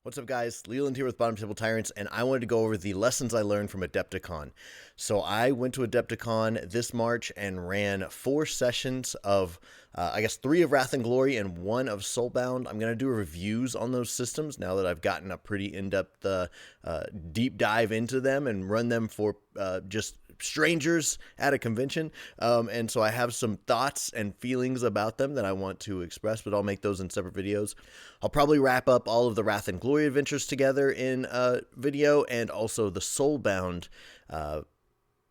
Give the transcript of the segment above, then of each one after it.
What's up, guys? Leland here with Bottom Table Tyrants, and I wanted to go over the lessons I learned from Adepticon. So I went to Adepticon this March and ran 4 sessions of, 3 of Wrath and Glory and 1 of Soulbound. I'm going to do reviews on those systems now that I've gotten a pretty in-depth deep dive into them and run them for just strangers at a convention. And so I have some thoughts and feelings about them that I want to express, but I'll make those in separate videos. I'll probably wrap up all of the Wrath and Glory adventures together in a video, and also the Soulbound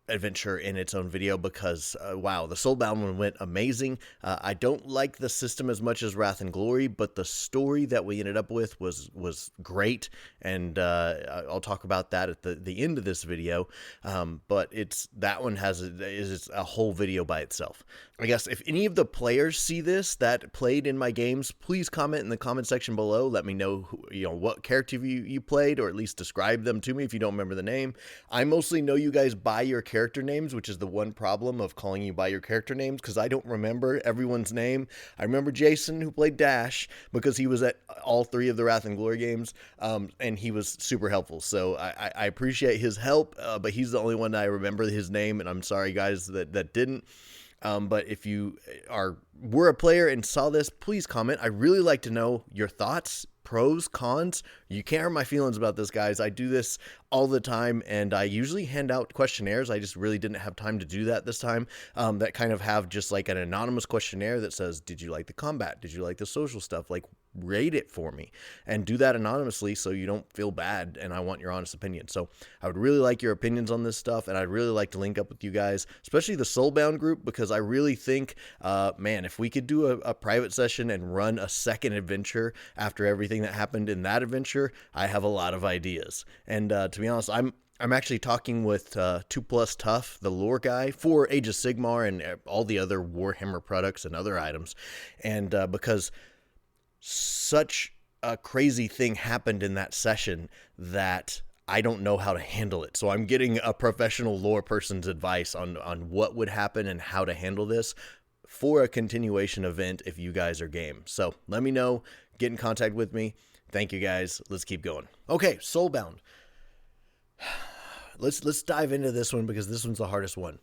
adventure in its own video, because wow, the Soulbound one went amazing. I don't like the system as much as Wrath and Glory, but the story that we ended up with was great, and I'll talk about that at the end of this video. But that one is a whole video by itself. I guess if any of the players see this that played in my games, please comment in the comment section below. Let me know what character you played, or at least describe them to me if you don't remember the name. I mostly know you guys by your character names, which is the one problem of calling you by your character names, because I don't remember everyone's name. I remember Jason, who played Dash, because he was at all 3 of the Wrath and Glory games, and he was super helpful. So I appreciate his help, but he's the only one that I remember his name, and I'm sorry, guys, that didn't. But if you were a player and saw this, please comment. I really like to know your thoughts, pros, cons. You can't hurt my feelings about this, guys. I do this all the time, and I usually hand out questionnaires. I just really didn't have time to do that this time. That kind of have just like an anonymous questionnaire that says, did you like the combat? Did you like the social stuff? Like, rate it for me, and do that anonymously so you don't feel bad, and I want your honest opinion. So I would really like your opinions on this stuff, and I'd really like to link up with you guys, especially the Soulbound group, because I really think, man, if we could do a private session and run a second adventure after everything that happened in that adventure, I have a lot of ideas. And to be honest, I'm actually talking with 2+ Tough, the lore guy, for Age of Sigmar and all the other Warhammer products and other items, and because such a crazy thing happened in that session that I don't know how to handle it. So I'm getting a professional lore person's advice on what would happen and how to handle this for a continuation event if you guys are game. So let me know. Get in contact with me. Thank you, guys. Let's keep going. Okay, Soulbound. Let's dive into this one, because this one's the hardest one.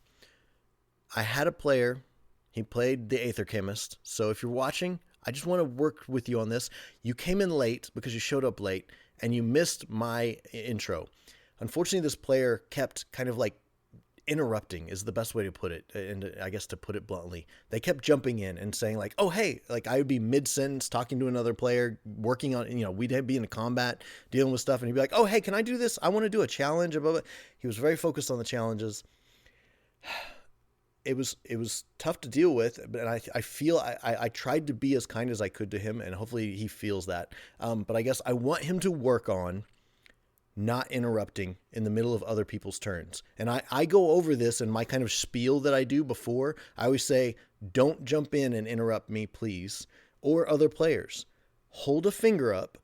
I had a player. He played the Aether Chemist. So if you're watching, I just want to work with you on this. You came in late because you showed up late, and you missed my intro. Unfortunately, this player kept kind of like interrupting, is the best way to put it, and I guess to put it bluntly. They kept jumping in and saying like, oh, hey, like I would be mid-sentence talking to another player, working on, we'd be in a combat, dealing with stuff, and he'd be like, oh, hey, can I do this? I want to do a challenge. He was very focused on the challenges. It was tough to deal with, but I feel I tried to be as kind as I could to him, and hopefully he feels that. But I guess I want him to work on not interrupting in the middle of other people's turns. And I go over this in my kind of spiel that I do before. I always say, don't jump in and interrupt me, please, or other players. Hold a finger up,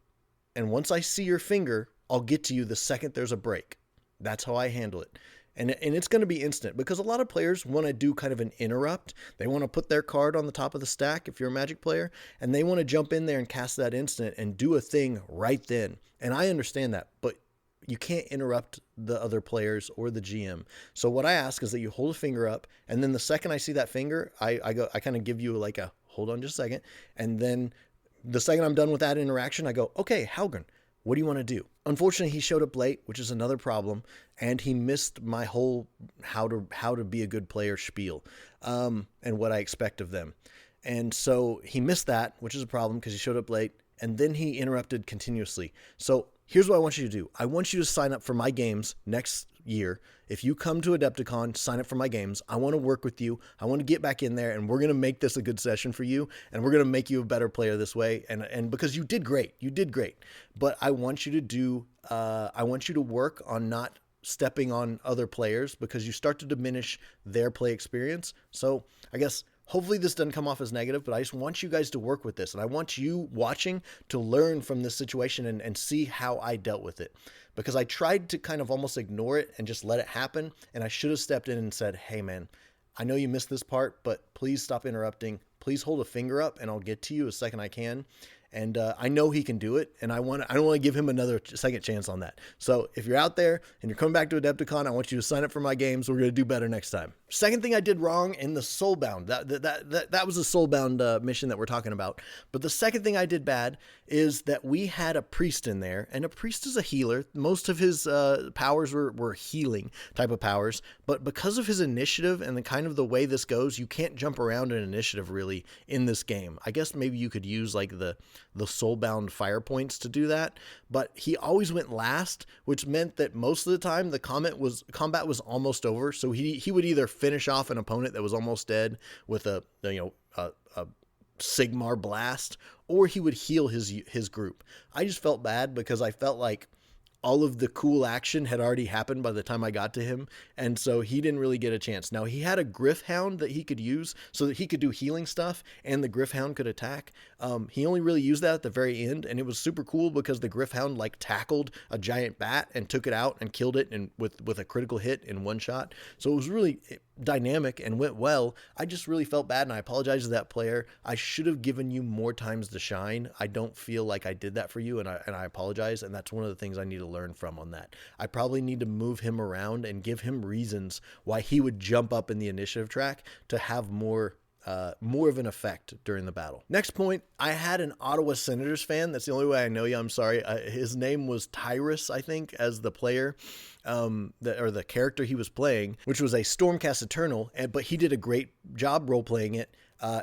and once I see your finger, I'll get to you the second there's a break. That's how I handle it. And it's going to be instant, because a lot of players want to do kind of an interrupt. They want to put their card on the top of the stack if you're a Magic player, and they want to jump in there and cast that instant and do a thing right then. And I understand that, but you can't interrupt the other players or the GM. So what I ask is that you hold a finger up, and then the second I see that finger, I kind of give you like a hold on just a second, and then the second I'm done with that interaction, I go, okay, Halgren, what do you want to do? Unfortunately, he showed up late, which is another problem, and he missed my whole how to be a good player spiel, and what I expect of them. And so he missed that, which is a problem because he showed up late, and then he interrupted continuously. So here's what I want you to do. I want you to sign up for my games next year. If you come to Adepticon, sign up for my games. I want to work with you. I want to get back in there, and we're going to make this a good session for you, and we're going to make you a better player this way. And because you did great. But I want you to work on not stepping on other players, because you start to diminish their play experience. So I guess hopefully this doesn't come off as negative, but I just want you guys to work with this. And I want you watching to learn from this situation and see how I dealt with it. Because I tried to kind of almost ignore it and just let it happen. And I should have stepped in and said, hey, man, I know you missed this part, but please stop interrupting. Please hold a finger up and I'll get to you as second I can. and I know he can do it, and I don't want to give him another second chance on that. So if you're out there and you're coming back to Adepticon, I want you to sign up for my games. We're going to do better next time. Second thing I did wrong in the Soulbound, that was a Soulbound mission that we're talking about. But the second thing I did bad is that we had a priest in there, and a priest is a healer. Most of his powers were healing type of powers, but because of his initiative and the kind of the way this goes, you can't jump around an initiative really in this game. I guess maybe you could use like the Soulbound fire points to do that, but he always went last, which meant that most of the time the combat was almost over. So he would either finish off an opponent that was almost dead with a Sigmar blast, or he would heal his group. I just felt bad because I felt like all of the cool action had already happened by the time I got to him, and so he didn't really get a chance. Now, he had a Gryph-hound that he could use so that he could do healing stuff, and the Gryph-hound could attack. He only really used that at the very end, and it was super cool because the Gryph-hound like tackled a giant bat and took it out and killed it and with a critical hit in one shot. So it was really dynamic and went well. I just really felt bad, and I apologize to that player. I should have given you more times to shine. I don't feel like I did that for you, and I apologize, and that's one of the things I need to learn from on that. I probably need to move him around and give him reasons why he would jump up in the initiative track to have more of an effect during the battle. Next point, I had an Ottawa Senators fan. That's the only way I know you. I'm sorry. His name was Tyrus, I think, as the player, or the character he was playing, which was a Stormcast Eternal, but he did a great job role-playing it.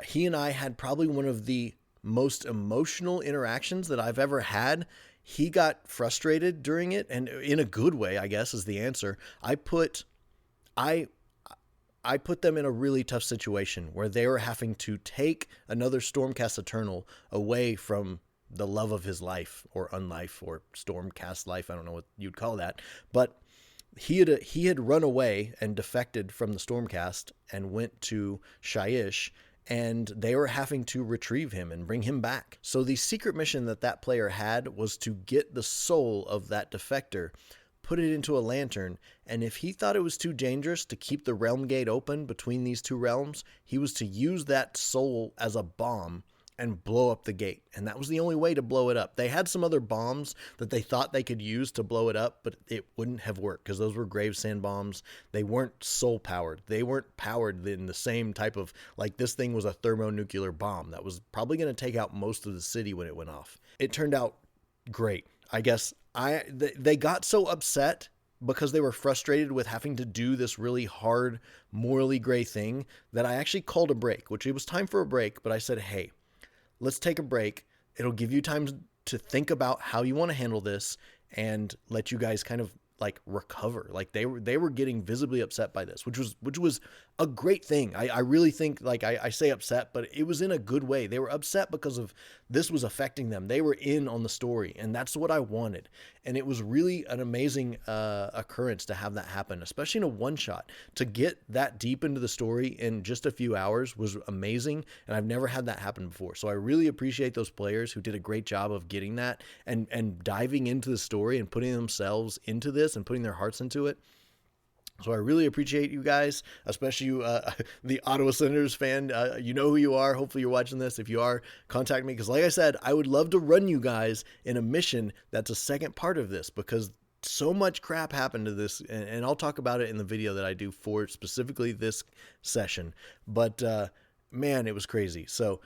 He and I had probably one of the most emotional interactions that I've ever had. He got frustrated during it, and in a good way, I guess, is the answer. I put them in a really tough situation where they were having to take another Stormcast Eternal away from the love of his life, or unlife, or Stormcast life. I don't know what you'd call that, but he had run away and defected from the Stormcast and went to Shyish, and they were having to retrieve him and bring him back. So the secret mission that player had was to get the soul of that defector, put it into a lantern, and if he thought it was too dangerous to keep the realm gate open between these two realms, he was to use that soul as a bomb and blow up the gate. And that was the only way to blow it up. They had some other bombs that they thought they could use to blow it up, but it wouldn't have worked because those were gravesand bombs. They weren't soul powered. They weren't powered in the same type of, like, this thing was a thermonuclear bomb that was probably going to take out most of the city when it went off. It turned out great. I guess they got so upset because they were frustrated with having to do this really hard, morally gray thing that I actually called a break, which it was time for a break, but I said, hey, let's take a break. It'll give you time to think about how you want to handle this and let you guys kind of like recover. Like they were getting visibly upset by this, which was a great thing. I really think, like, I say upset, but it was in a good way. They were upset because of this was affecting them. They were in on the story, and that's what I wanted. And it was really an amazing occurrence to have that happen, especially in a one-shot. To get that deep into the story in just a few hours was amazing, and I've never had that happen before. So I really appreciate those players who did a great job of getting that and diving into the story and putting themselves into this and putting their hearts into it. So I really appreciate you guys, especially you, the Ottawa Senators fan. You know who you are. Hopefully you're watching this. If you are, contact me, because like I said, I would love to run you guys in a mission that's a second part of this, because so much crap happened to this, and I'll talk about it in the video that I do for specifically this session. But man, it was crazy. So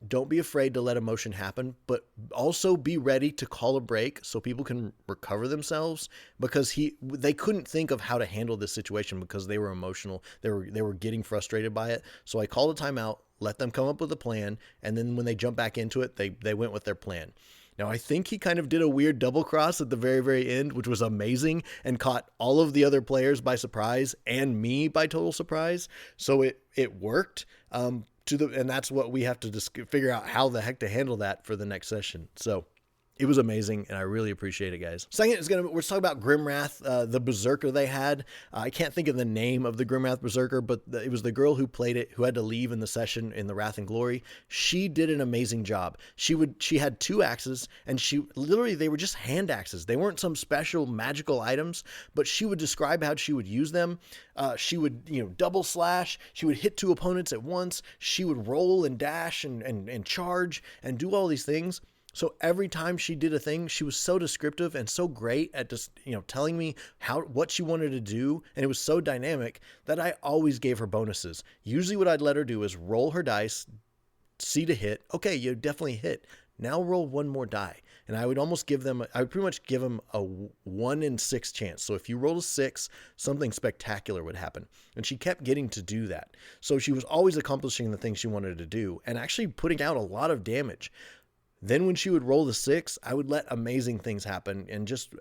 don't be afraid to let emotion happen, but also be ready to call a break so people can recover themselves, because they couldn't think of how to handle this situation because they were emotional. They were getting frustrated by it. So I called a timeout, let them come up with a plan, and then when they jump back into it, they went with their plan. Now, I think he kind of did a weird double cross at the very, very end, which was amazing and caught all of the other players by surprise and me by total surprise. So it worked. And that's what we have to figure out, how the heck to handle that for the next session. So It was amazing, and I really appreciate it, guys. Second is we're talking about Grimwrath, the Berserker they had. I can't think of the name of the Grimwrath Berserker, but it was the girl who played it, who had to leave in the session in the Wrath and Glory. She did an amazing job. She had 2 axes, and they were just hand axes. They weren't some special magical items, but she would describe how she would use them. She would, double slash. She would hit 2 opponents at once. She would roll and dash and charge and do all these things. So every time she did a thing, she was so descriptive and so great at just, telling me what she wanted to do. And it was so dynamic that I always gave her bonuses. Usually what I'd let her do is roll her dice, see to hit. Okay, you definitely hit. Now roll 1 more die. And I would pretty much give them a 1 in 6 chance. So if you rolled a 6, something spectacular would happen. And she kept getting to do that. So she was always accomplishing the things she wanted to do and actually putting out a lot of damage. Then when she would roll the 6, I would let amazing things happen. And just,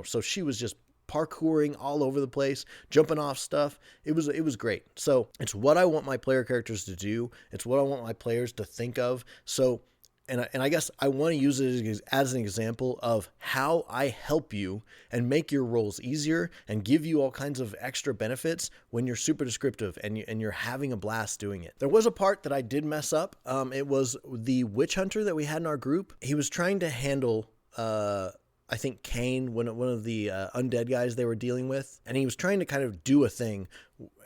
so she was just parkouring all over the place, jumping off stuff. It was great. So it's what I want my player characters to do. It's what I want my players to think of. So, and I guess I want to use it as an example of how I help you and make your roles easier and give you all kinds of extra benefits when you're super descriptive and you're having a blast doing it. There was a part that I did mess up. It was the witch hunter that we had in our group. He was trying to handle, I think Kane, one of the undead guys they were dealing with, and he was trying to kind of do a thing.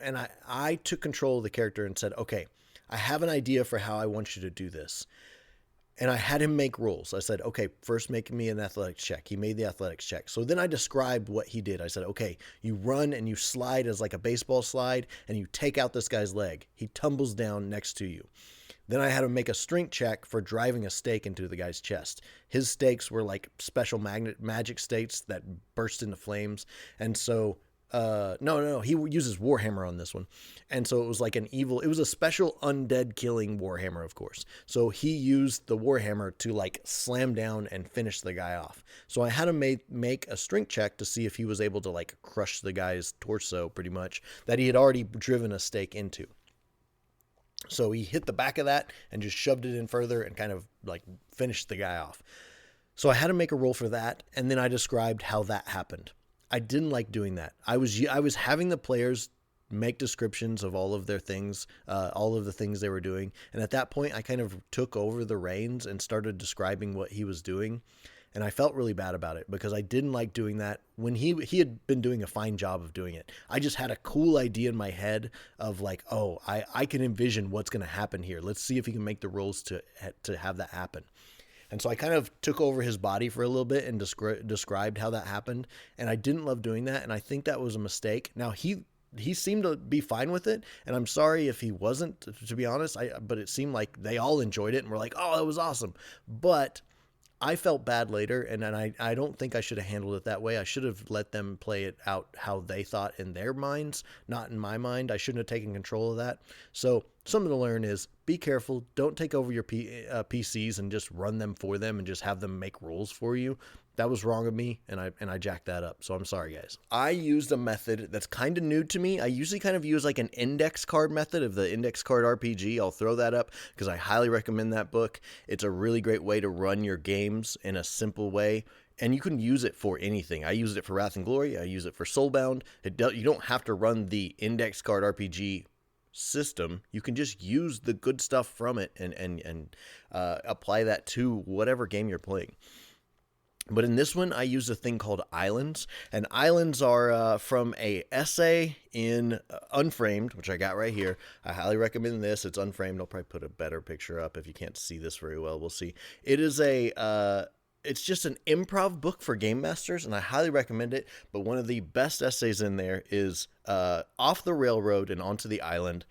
And I took control of the character and said, okay, I have an idea for how I want you to do this. And I had him make rules. I said, okay, first make me an athletics check. He made the athletics check. So then I described what he did. I said, okay, you run and you slide as like a baseball slide, and you take out this guy's leg. He tumbles down next to you. Then I had him make a strength check for driving a stake into the guy's chest. His stakes were like special magic stakes that burst into flames. And so no, he uses Warhammer on this one. And so it was like it was a special undead killing Warhammer, of course. So he used the Warhammer to like slam down and finish the guy off. So I had him make a strength check to see if he was able to like crush the guy's torso pretty much that he had already driven a stake into. So he hit the back of that and just shoved it in further and kind of like finished the guy off. So I had him make a roll for that. And then I described how that happened. I didn't like doing that. I was having the players make descriptions of all of their things, all of the things they were doing. And at that point, I kind of took over the reins and started describing what he was doing. And I felt really bad about it because I didn't like doing that when he had been doing a fine job of doing it. I just had a cool idea in my head of like, oh, I can envision what's going to happen here. Let's see if he can make the rules to have that happen. And so I kind of took over his body for a little bit and described how that happened. And I didn't love doing that. And I think that was a mistake. Now, he seemed to be fine with it. And I'm sorry if he wasn't, to be honest. But it seemed like they all enjoyed it and were like, oh, that was awesome. But I felt bad later, and I don't think I should have handled it that way. I should have let them play it out how they thought in their minds, not in my mind. I shouldn't have taken control of that. So something to learn is be careful. Don't take over your PCs and just run them for them and just have them make rules for you. That was wrong of me, and I jacked that up. So I'm sorry, guys. I used a method that's kind of new to me. I usually kind of use like an index card method of the Index Card RPG. I'll throw that up because I highly recommend that book. It's a really great way to run your games in a simple way. And you can use it for anything. I used it for Wrath and Glory. I use it for Soulbound. You don't have to run the Index Card RPG system. You can just use the good stuff from it and apply that to whatever game you're playing. But in this one, I used a thing called islands. And islands are from a essay in Unframed, which I got right here. I highly recommend this. It's unframed. I'll probably put a better picture up if you can't see this very well. We'll see. It is it's just an improv book for game masters, and I highly recommend it. But one of the best essays in there is Off the Railroad and Onto the Island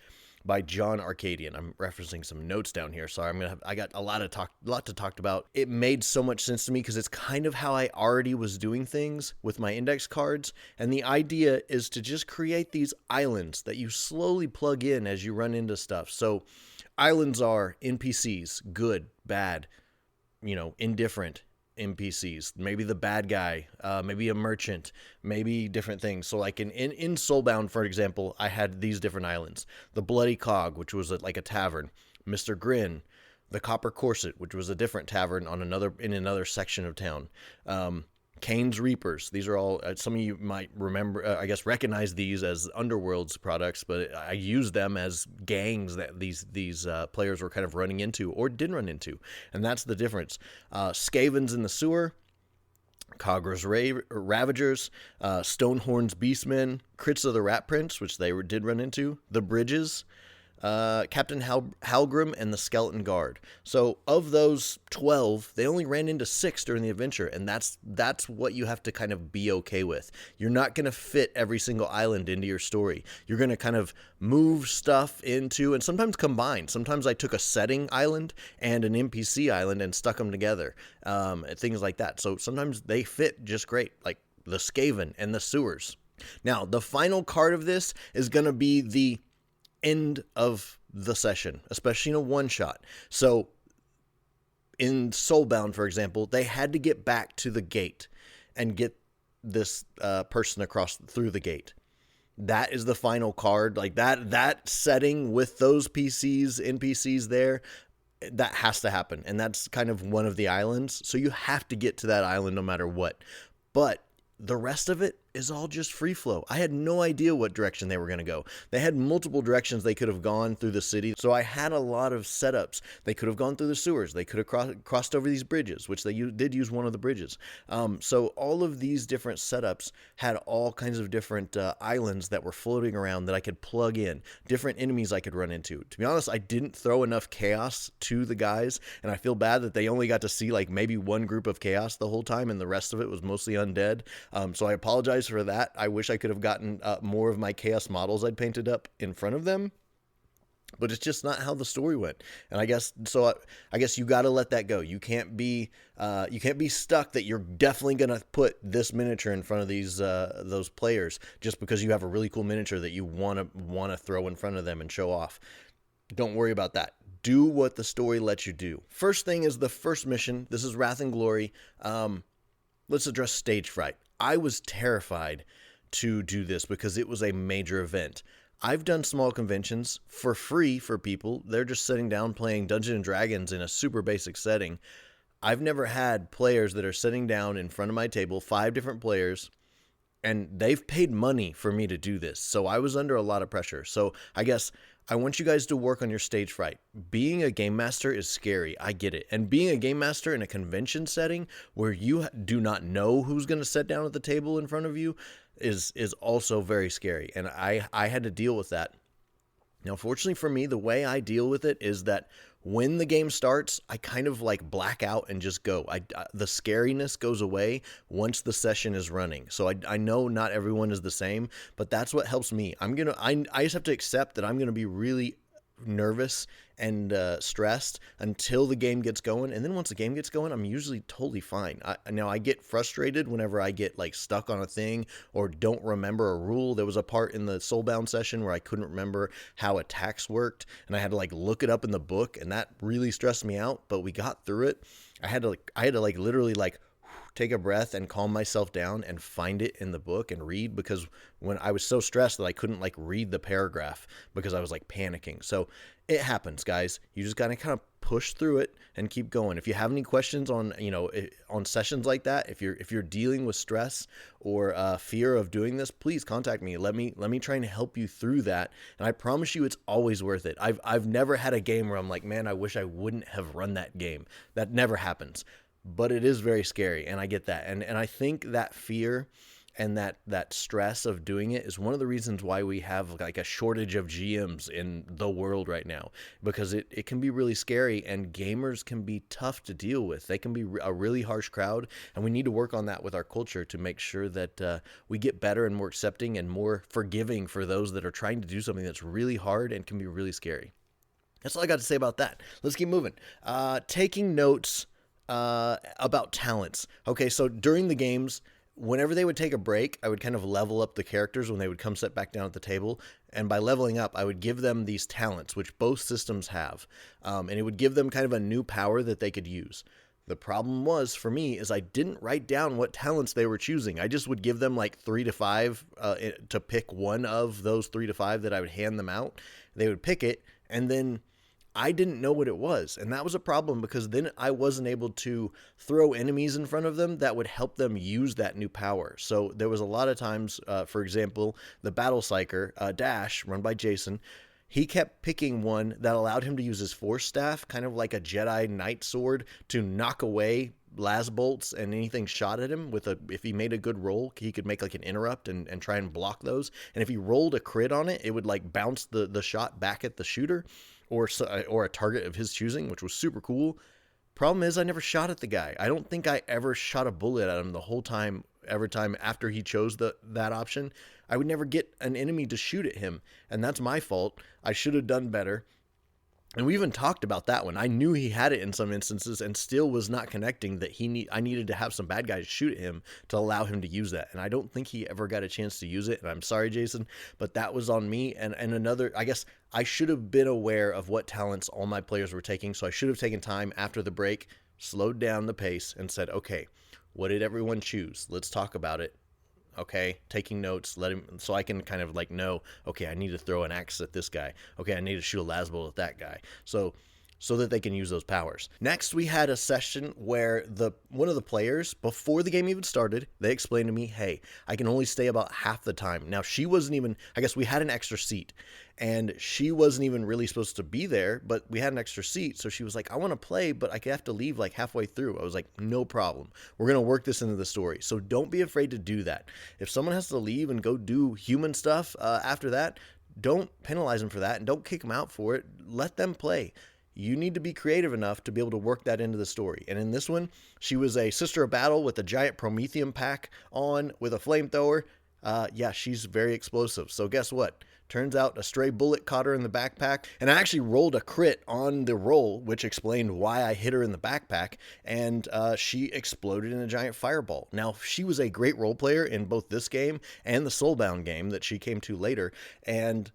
by John Arcadian. I'm referencing some notes down here. Sorry, I got a lot to talk about. It made so much sense to me because it's kind of how I already was doing things with my index cards. And the idea is to just create these islands that you slowly plug in as you run into stuff. So islands are NPCs, good, bad, indifferent NPCs, maybe the bad guy, maybe a merchant, maybe different things. So like in Soulbound, for example, I had these different islands. The Bloody Cog, which was like a tavern. Mr. Grin, the Copper Corset, which was a different tavern on another section of town. Kane's Reapers. These are all, some of you might remember, I guess, recognize these as Underworld's products, but I use them as gangs that these players were kind of running into or didn't run into, and that's the difference. Skavens in the Sewer, Cogra's Ravagers, Stonehorn's Beastmen, Crits of the Rat Prince, which they did run into, the Bridges, Captain Halgrim, and the Skeleton Guard. So of those 12, they only ran into 6 during the adventure, and that's what you have to kind of be okay with. You're not going to fit every single island into your story. You're going to kind of move stuff into, and sometimes combine. Sometimes I took a setting island and an NPC island and stuck them together, things like that. So sometimes they fit just great, like the Skaven and the Sewers. Now, the final card of this is going to be the end of the session, especially in a one-shot. So in Soulbound, for example, they had to get back to the gate and get this person across through the gate. That is the final card. Like that setting with those NPCs there, that has to happen. And that's kind of one of the islands. So you have to get to that island no matter what. But the rest of it is all just free flow. I had no idea what direction they were going to go. They had multiple directions they could have gone through the city. So I had a lot of setups. They could have gone through the sewers. They could have crossed over these bridges, which they did use one of the bridges. So all of these different setups had all kinds of different islands that were floating around that I could plug in, different enemies I could run into. To be honest, I didn't throw enough chaos to the guys, and I feel bad that they only got to see like maybe one group of chaos the whole time, and the rest of it was mostly undead. So I apologize for that. I wish I could have gotten more of my chaos models I'd painted up in front of them, but it's just not how the story went. And I guess you got to let that go. You can't be stuck that you're definitely going to put this miniature in front of those players just because you have a really cool miniature that you want to throw in front of them and show off. Don't worry about that. Do what the story lets you do. First thing is the first mission. This is Wrath and Glory. Let's address stage fright. I was terrified to do this because it was a major event. I've done small conventions for free for people. They're just sitting down playing Dungeons and Dragons in a super basic setting. I've never had players that are sitting down in front of my table, 5 different players, and they've paid money for me to do this. So I was under a lot of pressure. So I guess I want you guys to work on your stage fright. Being a game master is scary. I get it. And being a game master in a convention setting where you do not know who's going to sit down at the table in front of you is also very scary. And I had to deal with that. Now, fortunately for me, the way I deal with it is that when the game starts, I kind of like black out and just go. The scariness goes away once the session is running. So I know not everyone is the same, but that's what helps me. I just have to accept that I'm going to be really nervous and stressed until the game gets going, and then once the game gets going, I'm usually totally fine. Now I get frustrated whenever I get like stuck on a thing or don't remember a rule. There was a part in the Soulbound session where I couldn't remember how attacks worked, and I had to like look it up in the book, and that really stressed me out, but we got through it. I had to literally take a breath and calm myself down and find it in the book and read, because when I was so stressed that I couldn't read the paragraph because I was panicking. So it happens, guys. You just got to kind of push through it and keep going. If you have any questions on sessions like that, if you're dealing with stress or fear of doing this, please contact me. Let me try and help you through that. And I promise you, it's always worth it. I've never had a game where I'm like, man, I wish I wouldn't have run that game. That never happens. But it is very scary, and I get that. And I think that fear and that stress of doing it is one of the reasons why we have a shortage of GMs in the world right now, because it can be really scary, and gamers can be tough to deal with. They can be a really harsh crowd, and we need to work on that with our culture to make sure that we get better and more accepting and more forgiving for those that are trying to do something that's really hard and can be really scary. That's all I got to say about that. Let's keep moving. Taking notes about talents. Okay, so during the games, whenever they would take a break, I would kind of level up the characters when they would come sit back down at the table. And by leveling up, I would give them these talents, which both systems have. And it would give them kind of a new power that they could use. The problem was, for me, is I didn't write down what talents they were choosing. I just would give them 3 to 5 to pick one of those 3 to 5 that I would hand them out. They would pick it, and then I didn't know what it was. And that was a problem because then I wasn't able to throw enemies in front of them that would help them use that new power. So there was a lot of times, for example, the Battle Psyker, Dash, run by Jason, he kept picking one that allowed him to use his Force Staff, kind of like a Jedi Knight Sword, to knock away las bolts and anything shot at him. If he made a good roll, he could make like an interrupt and try and block those. And if he rolled a crit on it, it would like bounce the shot back at the shooter or a target of his choosing, which was super cool. Problem is, I never shot at the guy. I don't think I ever shot a bullet at him the whole time. Every time after he chose that option, I would never get an enemy to shoot at him, and that's my fault. I should have done better. And we even talked about that one. I knew he had it in some instances and still was not connecting that I needed to have some bad guys shoot at him to allow him to use that. And I don't think he ever got a chance to use it. And I'm sorry, Jason, but that was on me. And another, I guess I should have been aware of what talents all my players were taking. So I should have taken time after the break, slowed down the pace and said, okay, what did everyone choose? Let's talk about it. Okay, taking notes, so I can kind of like know, okay, I need to throw an axe at this guy. Okay, I need to shoot a lasbolt at that guy. So that they can use those powers. Next, we had a session where one of the players, before the game even started, they explained to me, hey, I can only stay about half the time. Now, she wasn't even, I guess we had an extra seat, and she wasn't even really supposed to be there, but we had an extra seat, so she was like, I want to play, but I have to leave like halfway through. I was like, no problem. We're going to work this into the story, so don't be afraid to do that. If someone has to leave and go do human stuff after that, don't penalize them for that, and don't kick them out for it. Let them play. You need to be creative enough to be able to work that into the story. And in this one, she was a Sister of Battle with a giant Prometheum pack on with a flamethrower. Yeah, she's very explosive. So guess what? Turns out a stray bullet caught her in the backpack, and I actually rolled a crit on the roll, which explained why I hit her in the backpack, and she exploded in a giant fireball. Now, she was a great role player in both this game and the Soulbound game that she came to later, and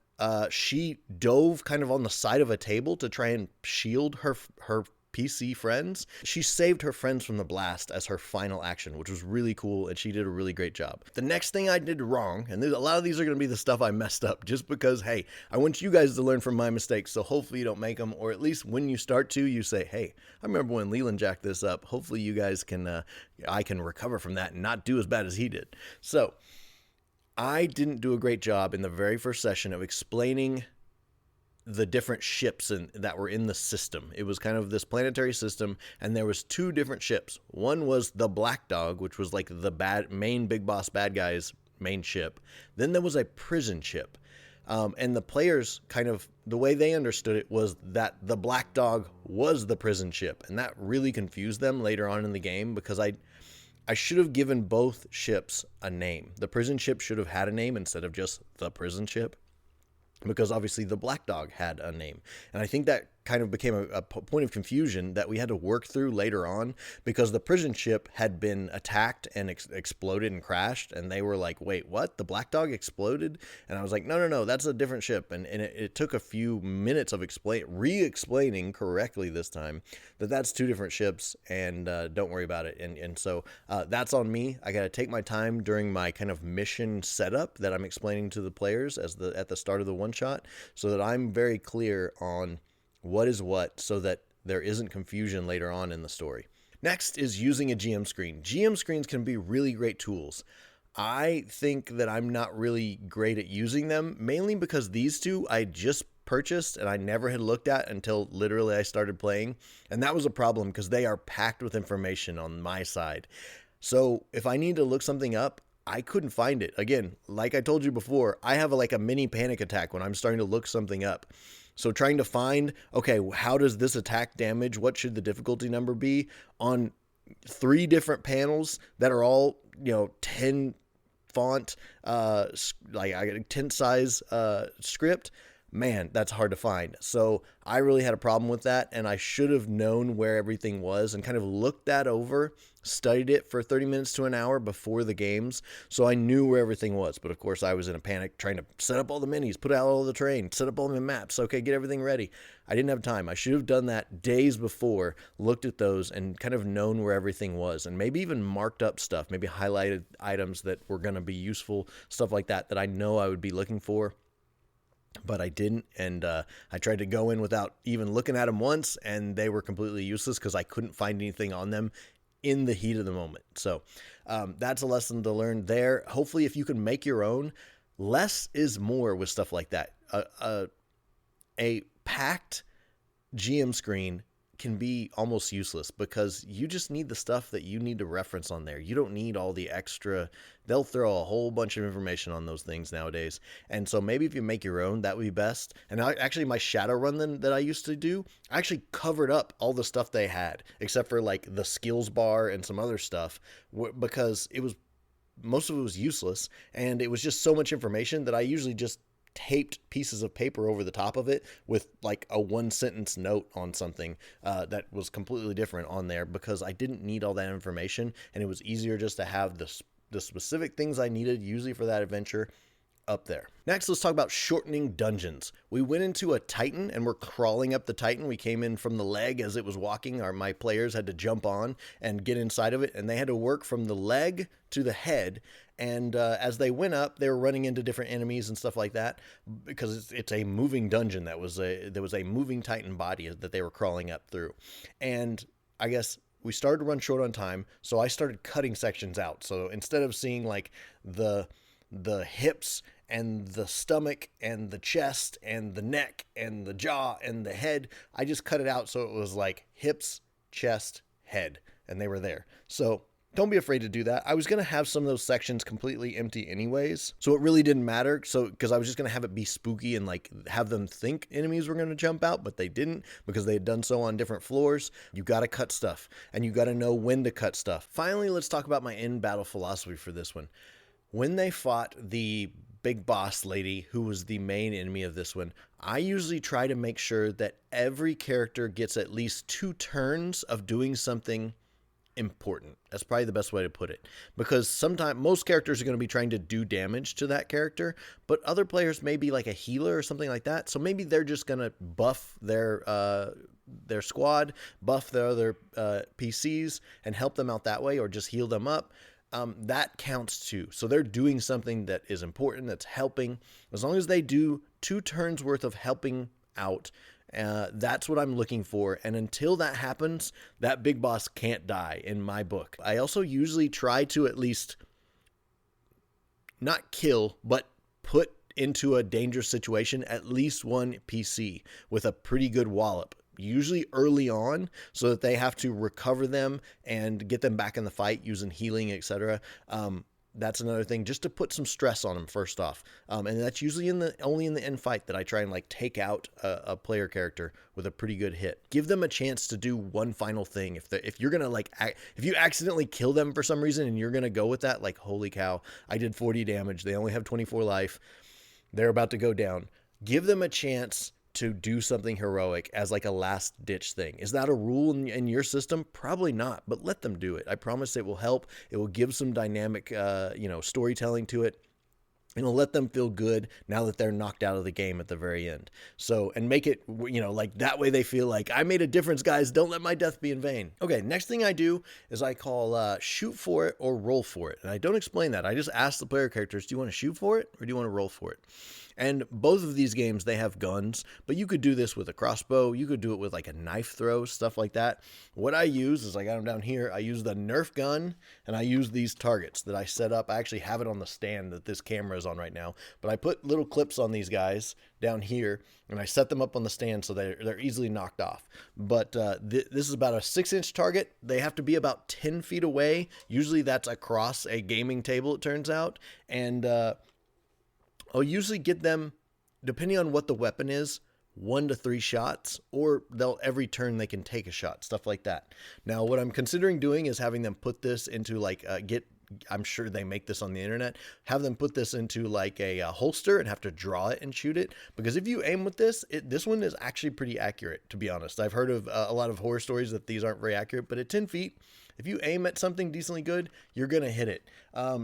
she dove kind of on the side of a table to try and shield her PC friends. She saved her friends from the blast as her final action, which was really cool, and she did a really great job. The next thing I did wrong, and a lot of these are going to be the stuff I messed up, just because, hey, I want you guys to learn from my mistakes, so hopefully you don't make them, or at least when you start to, you say, hey, I remember when Leland jacked this up. Hopefully you guys I can recover from that and not do as bad as he did. So, I didn't do a great job in the very first session of explaining the different ships that were in the system. It was kind of this planetary system, and there was two different ships. One was the Black Dog, which was like the main big boss bad guy's main ship. Then there was a prison ship. And the players kind of, the way they understood it was that the Black Dog was the prison ship. And that really confused them later on in the game because I should have given both ships a name. The prison ship should have had a name instead of just the prison ship, because obviously the Black Dog had a name. And I think that kind of became a point of confusion that we had to work through later on, because the prison ship had been attacked and exploded and crashed, and they were like, wait, what? The Black Dog exploded? And I was like, no, that's a different ship. And it took a few minutes of re-explaining correctly this time that that's two different ships, and don't worry about it. And so that's on me. I got to take my time during my kind of mission setup that I'm explaining to the players at the start of the one-shot, so that I'm very clear on what is what, so that there isn't confusion later on in the story. Next is using a GM screen. GM screens can be really great tools. I think that I'm not really great at using them, mainly because these two I just purchased and I never had looked at until literally I started playing. And that was a problem because they are packed with information on my side. So if I need to look something up, I couldn't find it. Again, like I told you before, I have like a mini panic attack when I'm starting to look something up. So trying to find, okay, how does this attack damage? What should the difficulty number be on 3 different panels that are all, 10 font, like 10 size script? Man, that's hard to find. So I really had a problem with that, and I should have known where everything was and kind of looked that over, studied it for 30 minutes to an hour before the games, so I knew where everything was. But of course, I was in a panic trying to set up all the minis, put out all the terrain, set up all the maps, okay, get everything ready. I didn't have time. I should have done that days before, looked at those, and kind of known where everything was, and maybe even marked up stuff, maybe highlighted items that were going to be useful, stuff like that I know I would be looking for. but I didn't, and I tried to go in without even looking at them once, and they were completely useless because I couldn't find anything on them in the heat of the moment. So that's a lesson to learn there. Hopefully, if you can make your own, less is more with stuff like that. A packed GM screen can be almost useless because you just need the stuff that you need to reference on there. You don't need all the extra. They'll throw a whole bunch of information on those things nowadays. And so maybe if you make your own, that would be best. And actually, my Shadowrun that I used to do, I actually covered up all the stuff they had, except for like the skills bar and some other stuff, because most of it was useless. And it was just so much information that I usually just taped pieces of paper over the top of it with like a 1-sentence note on something that was completely different on there, because I didn't need all that information, and it was easier just to have the specific things I needed usually for that adventure up there. Next, let's talk about shortening dungeons. We went into a Titan and we're crawling up the Titan. We came in from the leg as it was walking. My players had to jump on and get inside of it, and they had to work from the leg to the head. And as they went up, they were running into different enemies and stuff like that, because it's a moving dungeon. There was a moving Titan body that they were crawling up through. And I guess we started to run short on time, so I started cutting sections out. So instead of seeing like the hips and the stomach and the chest and the neck and the jaw and the head, I just cut it out so it was like hips, chest, head, and they were there. So don't be afraid to do that. I was going to have some of those sections completely empty anyways, so it really didn't matter. So because I was just going to have it be spooky and like have them think enemies were going to jump out, but they didn't, because they had done so on different floors. You got to cut stuff, and you got to know when to cut stuff. Finally, let's talk about my in-battle philosophy for this one. When they fought the big boss lady, who was the main enemy of this one, I usually try to make sure that every character gets at least 2 turns of doing something important. That's probably the best way to put it, because sometimes most characters are going to be trying to do damage to that character, but other players may be like a healer or something like that. So maybe they're just going to buff their squad, buff their other PCs, and help them out that way, or just heal them up. That counts too. So they're doing something that is important, that's helping. As long as they do 2 turns worth of helping out, that's what I'm looking for. And until that happens, that big boss can't die in my book. I also usually try to at least not kill, but put into a dangerous situation at least one PC with a pretty good wallop, usually early on, so that they have to recover them and get them back in the fight using healing, etc. That's another thing, just to put some stress on them first off. And that's usually only in the end fight that I try and like take out a player character with a pretty good hit. Give them a chance to do one final thing. If you're gonna if you accidentally kill them for some reason and you're gonna go with that, like, holy cow, I did 40 damage. They only have 24 life. They're about to go down. Give them a chance to do something heroic as like a last ditch thing. Is that a rule in your system? Probably not, but let them do it. I promise it will help. It will give some dynamic, storytelling to it. It'll let them feel good now that they're knocked out of the game at the very end. So, and make it, like that way they feel like, I made a difference, guys. Don't let my death be in vain. Okay, next thing I do is I call shoot for it or roll for it. And I don't explain that. I just ask the player characters, do you want to shoot for it or do you want to roll for it? And both of these games, they have guns, but you could do this with a crossbow. You could do it with like a knife throw, stuff like that. What I use is, I got them down here. I use the Nerf gun, and I use these targets that I set up. I actually have it on the stand that this camera is on right now, but I put little clips on these guys down here, and I set them up on the stand so they're easily knocked off. But this is about a 6-inch target. They have to be about 10 feet away. Usually that's across a gaming table, it turns out. And I'll usually get them, depending on what the weapon is, 1 to 3 shots, or every turn they can take a shot, stuff like that. Now, what I'm considering doing is having them put this into like I'm sure they make this on the internet, have them put this into like a holster and have to draw it and shoot it. Because if you aim with this, this one is actually pretty accurate, to be honest. I've heard of a lot of horror stories that these aren't very accurate, but at 10 feet, if you aim at something decently good, you're going to hit it.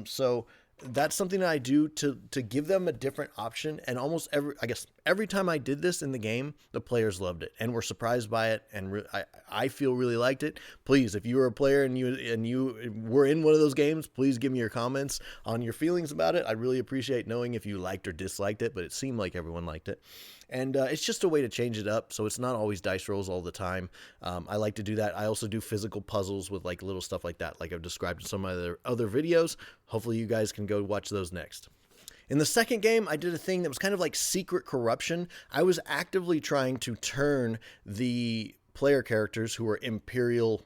So that's something that I do to give them a different option. And almost every time I did this in the game, the players loved it and were surprised by it, and I feel really liked it. Please, if you were a player and you were in one of those games, please give me your comments on your feelings about it. I'd really appreciate knowing if you liked or disliked it, but it seemed like everyone liked it. And it's just a way to change it up, so it's not always dice rolls all the time. I like to do that. I also do physical puzzles with like little stuff like that, like I've described in some other videos. Hopefully you guys can go watch those next. In the second game, I did a thing that was kind of like secret corruption. I was actively trying to turn the player characters who were Imperial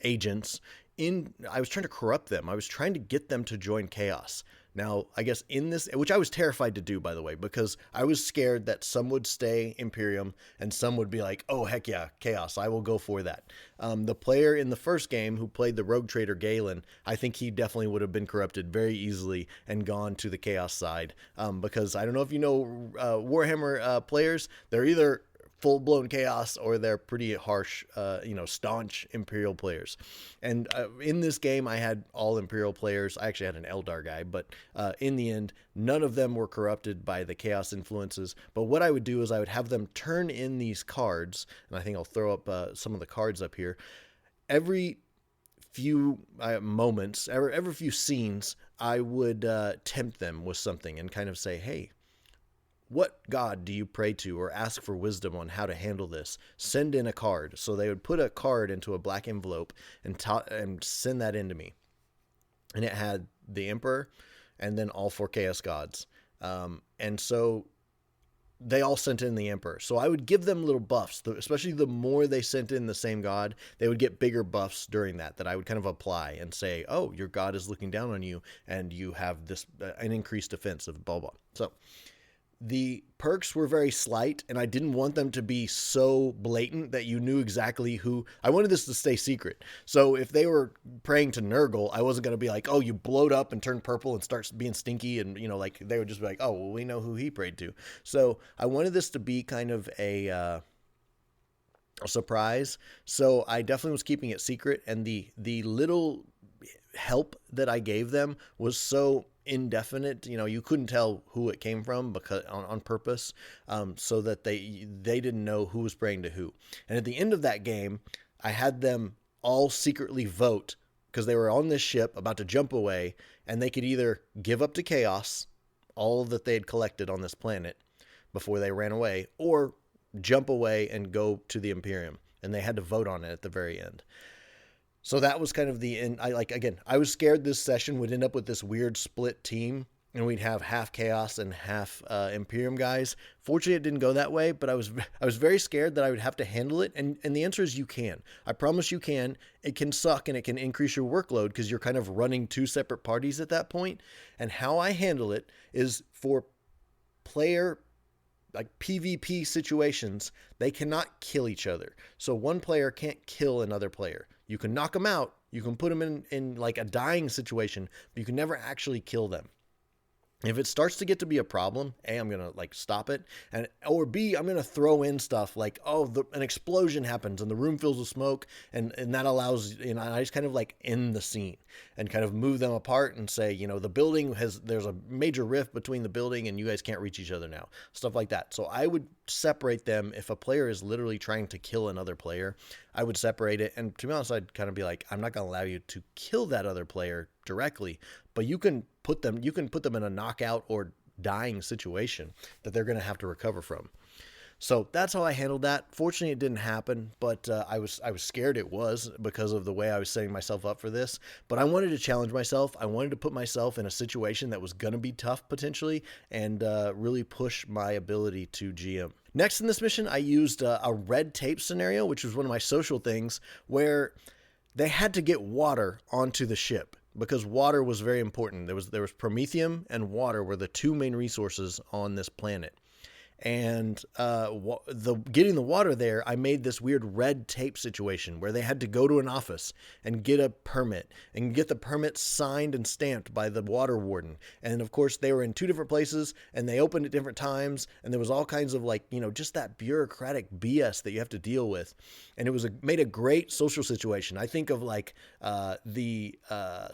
agents I was trying to corrupt them. I was trying to get them to join Chaos. Now, I guess in this, which I was terrified to do, by the way, because I was scared that some would stay Imperium and some would be like, oh, heck yeah, Chaos, I will go for that. The player in the first game who played the rogue trader Galen, I think he definitely would have been corrupted very easily and gone to the Chaos side. Because I don't know if you know Warhammer players, they're either full-blown Chaos or they're pretty harsh, staunch Imperial players. And in this game, I had all Imperial players. I actually had an Eldar guy, but in the end, none of them were corrupted by the Chaos influences. But what I would do is I would have them turn in these cards, and I think I'll throw up some of the cards up here. Every few moments, every few scenes, I would tempt them with something and kind of say, hey, what god do you pray to or ask for wisdom on how to handle this? Send in a card. So they would put a card into a black envelope and send that into me. And it had the Emperor and then all 4 Chaos gods. And so they all sent in the Emperor. So I would give them little buffs, especially the more they sent in the same god, they would get bigger buffs during that I would kind of apply and say, oh, your god is looking down on you and you have this an increased defense of blah, blah. So the perks were very slight, and I didn't want them to be so blatant that you knew exactly who. I wanted this to stay secret. So if they were praying to Nurgle, I wasn't going to be like, oh, you blowed up and turned purple and starts being stinky. And, like they would just be like, oh, well, we know who he prayed to. So I wanted this to be kind of a surprise. So I definitely was keeping it secret. And the little help that I gave them was so indefinite, you couldn't tell who it came from because on purpose, so that they didn't know who was praying to who. And at the end of that game, I had them all secretly vote because they were on this ship about to jump away, and they could either give up to Chaos all that they had collected on this planet before they ran away, or jump away and go to the Imperium. And they had to vote on it at the very end. So that was kind of the end. I was scared this session would end up with this weird split team and we'd have half Chaos and half Imperium guys. Fortunately, it didn't go that way, but I was very scared that I would have to handle it. And the answer is you can. I promise you can. It can suck and it can increase your workload because you're kind of running 2 separate parties at that point. And how I handle it is for player like PvP situations, they cannot kill each other. So one player can't kill another player. You can knock them out. You can put them in like a dying situation, but you can never actually kill them. If it starts to get to be a problem, A, I'm going to like stop it. Or B, I'm going to throw in stuff like, an explosion happens and the room fills with smoke. And that allows, I just kind of like end the scene and kind of move them apart and say, the building there's a major rift between the building and you guys can't reach each other now. Stuff like that. So I would separate them. If a player is literally trying to kill another player, I would separate it. And to be honest, I'd kind of be like, I'm not going to allow you to kill that other player directly, but you can put them in a knockout or dying situation that they're going to have to recover from. So that's how I handled that. Fortunately, it didn't happen, but I was scared it was because of the way I was setting myself up for this. But I wanted to challenge myself. I wanted to put myself in a situation that was going to be tough potentially and really push my ability to GM. Next in this mission, I used a red tape scenario, which was one of my social things, where they had to get water onto the ship because water was very important. There was promethium and water were the 2 main resources on this planet. And getting the water there, I made this weird red tape situation where they had to go to an office and get a permit and get the permit signed and stamped by the water warden. And of course, they were in 2 different places and they opened at different times. And there was all kinds of just that bureaucratic BS that you have to deal with. And it made a great social situation. I think of the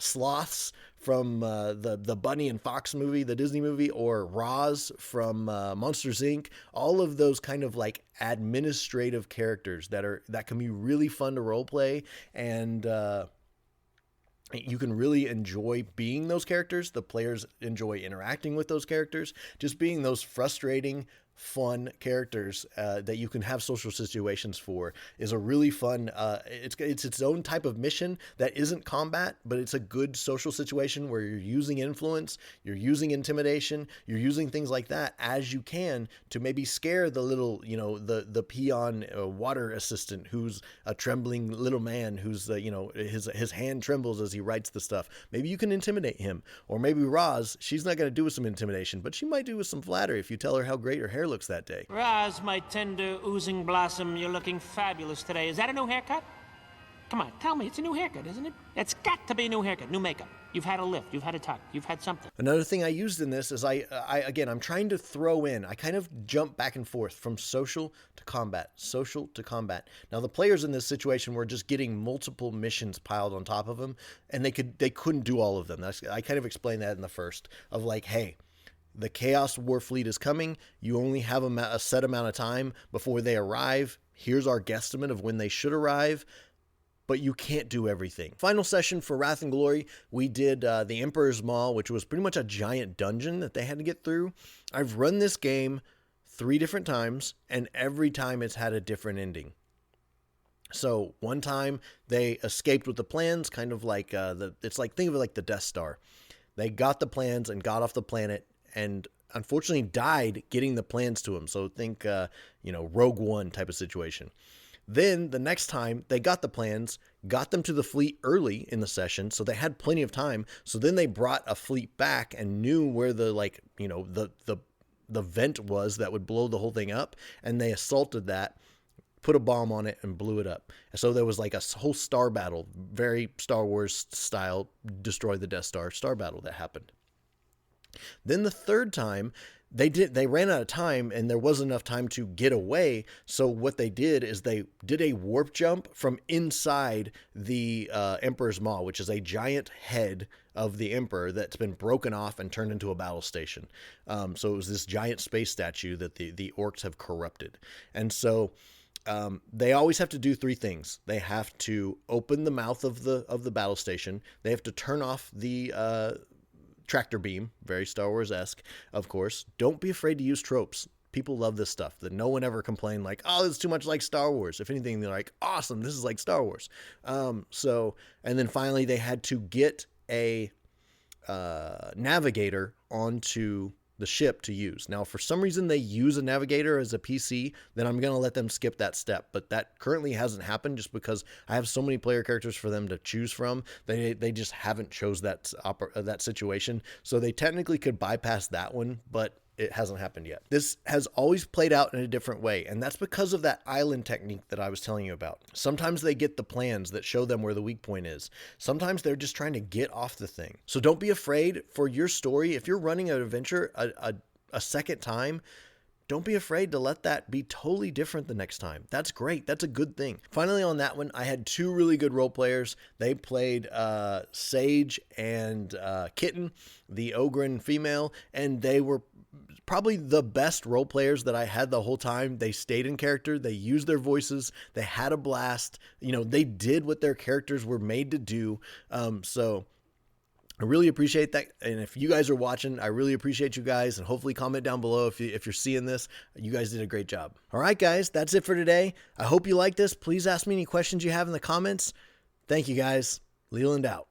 sloths from the Bunny and Fox movie, the Disney movie, or Roz from Monsters Inc. All of those kind of like administrative characters that can be really fun to role play, and you can really enjoy being those characters. The players enjoy interacting with those characters. Just being those frustrating, fun characters that you can have social situations for is a really fun, it's its own type of mission that isn't combat, but it's a good social situation where you're using influence, you're using intimidation, you're using things like that as you can to maybe scare the little, the peon water assistant who's a trembling little man who's, his hand trembles as he writes the stuff. Maybe you can intimidate him. Or maybe Roz, she's not going to do with some intimidation, but she might do with some flattery if you tell her how great her hair looks that day. Roz, my tender, oozing blossom, you're looking fabulous today. Is that a new haircut? Come on, tell me, it's a new haircut, isn't it? It's got to be a new haircut, new makeup. You've had a lift, you've had a tuck, you've had something. Another thing I used in this is I'm trying to throw in, I kind of jump back and forth from social to combat. Now the players in this situation were just getting multiple missions piled on top of them, and they couldn't do all of them. I kind of explained that in the first, of like, hey, the Chaos War fleet is coming. You only have a set amount of time before they arrive. Here's our guesstimate of when they should arrive, but you can't do everything. Final session for Wrath and Glory, we did the Emperor's Maw, which was pretty much a giant dungeon that they had to get through. I've run this game 3 different times, and every time it's had a different ending. So one time they escaped with the plans, kind of like think of it like the Death Star. They got the plans and got off the planet, and unfortunately died getting the plans to him. So think, Rogue One type of situation. Then the next time they got the plans, got them to the fleet early in the session, so they had plenty of time. So then they brought a fleet back and knew where the vent was that would blow the whole thing up, and they assaulted that, put a bomb on it, and blew it up. So there was like a whole star battle, very Star Wars style, destroy the Death Star battle that happened. Then the third time, they ran out of time, and there wasn't enough time to get away. So what they did is they did a warp jump from inside the Emperor's Maw, which is a giant head of the Emperor that's been broken off and turned into a battle station. So it was this giant space statue that the orcs have corrupted. And so they always have to do 3 things. They have to open the mouth of the battle station. They have to turn off the tractor beam, very Star Wars-esque, of course. Don't be afraid to use tropes. People love this stuff. That no one ever complained like, oh, it's too much like Star Wars. If anything, they're like, awesome, this is like Star Wars. And then finally they had to get a navigator onto the ship to use. Now, for some reason they use a navigator as a PC, then I'm going to let them skip that step. But that currently hasn't happened just because I have so many player characters for them to choose from. They just haven't chose that situation. So they technically could bypass that one, but it hasn't happened yet. This has always played out in a different way, and that's because of that island technique that I was telling you about. Sometimes they get the plans that show them where the weak point is. Sometimes they're just trying to get off the thing. So don't be afraid for your story. If you're running an adventure a second time, don't be afraid to let that be totally different the next time. That's great. That's a good thing. Finally, on that one, I had 2 really good role players. They played Sage and Kitten, the Ogren female, and they were probably the best role players that I had the whole time. They stayed in character. They used their voices. They had a blast. They did what their characters were made to do. So I really appreciate that. And if you guys are watching, I really appreciate you guys, and hopefully comment down below if you're seeing this. You guys did a great job. All right, guys, that's it for today. I hope you liked this. Please ask me any questions you have in the comments. Thank you, guys. Leland out.